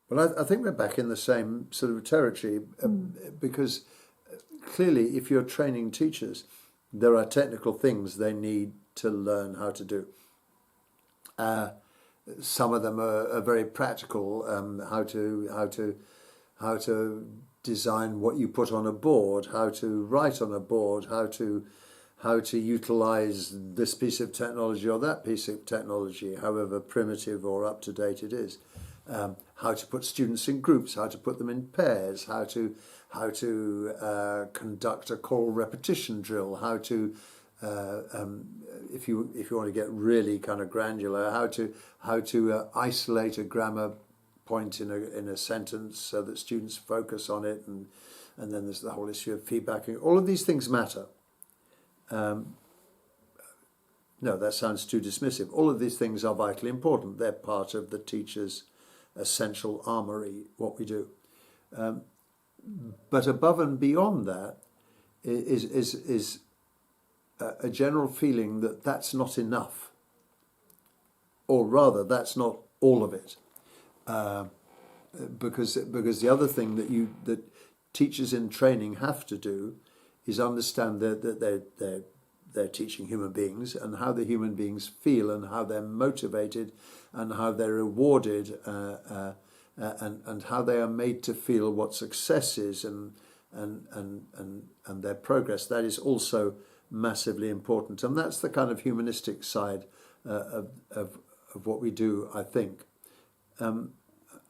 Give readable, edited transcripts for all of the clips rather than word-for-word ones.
Well, I think we're back in the same sort of territory because clearly, if you're training teachers, there are technical things they need to learn how to do. Some of them are very practical. How to design what you put on a board, how to write on a board, how to utilize this piece of technology or that piece of technology, however primitive or up to date it is. How to put students in groups, how to put them in pairs, how to conduct a choral repetition drill, how to if you want to get really kind of granular, how to isolate a grammar point in a sentence so that students focus on it, and then there's the whole issue of feedbacking. All of these things matter. No, that sounds too dismissive. All of these things are vitally important. They're part of the teacher's essential armory, what we do. But above and beyond that is a general feeling that that's not enough, or rather, that's not all of it. Because the other thing that teachers in training have to do is understand that they're teaching human beings, and how the human beings feel, and how they're motivated, and how they're rewarded, and how they are made to feel what success is, and their progress. That is also massively important, and that's the kind of humanistic side of what we do, I think. And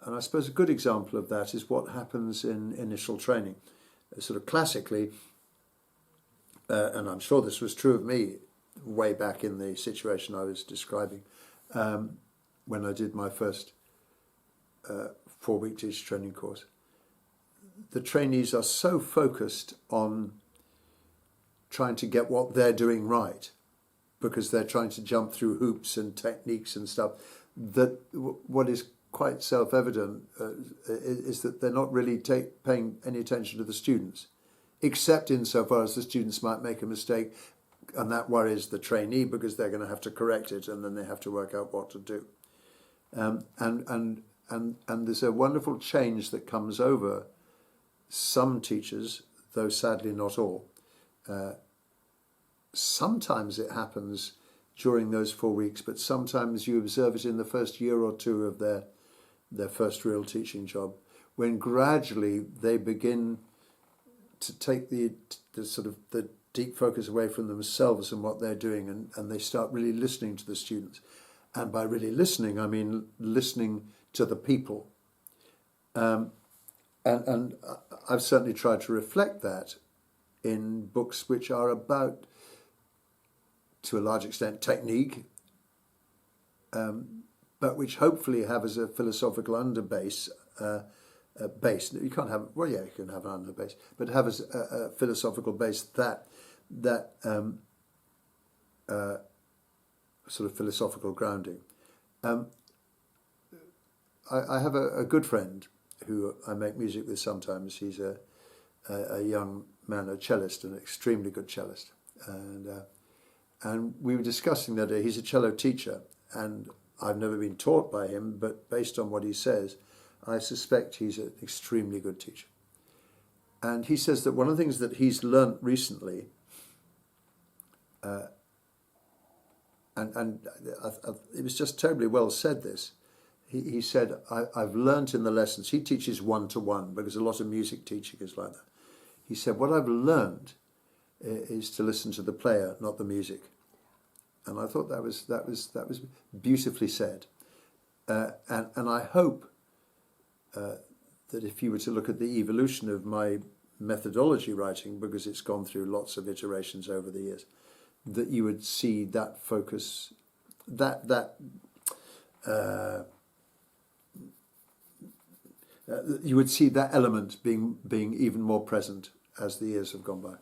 I suppose a good example of that is what happens in initial training. Sort of classically, and I'm sure this was true of me way back in the situation I was describing, when I did my first 4-week teacher training course. The trainees are so focused on trying to get what they're doing right, because they're trying to jump through hoops and techniques and stuff, that what is quite self-evident is that they're not really paying any attention to the students, except insofar as the students might make a mistake, and that worries the trainee because they're going to have to correct it, and then they have to work out what to do. And there's a wonderful change that comes over some teachers, though sadly not all. Sometimes it happens during those 4 weeks, but sometimes you observe it in the first year or two of their first real teaching job, when gradually they begin to take the sort of the deep focus away from themselves and what they're doing, and they start really listening to the students. And by really listening, I mean listening to the people. And I've certainly tried to reflect that in books which are about, to a large extent, technique, but which hopefully have as a philosophical underbase, base. You can't have, well, yeah, you can have an underbase, but have as a philosophical base that sort of philosophical grounding. I have a good friend who I make music with sometimes. He's a young man, a cellist, an extremely good cellist, and we were discussing that he's a cello teacher, and I've never been taught by him, but based on what he says, I suspect he's an extremely good teacher. And he says that one of the things that he's learnt recently, and it was just terribly well said, this, he said, I've learnt in the lessons, he teaches one-to-one, because a lot of music teaching is like that. He said, what I've learned is to listen to the player, not the music. And I thought that was beautifully said. And I hope that if you were to look at the evolution of my methodology writing, because it's gone through lots of iterations over the years, that you would see that focus, you would see that element being even more present as the years have gone by.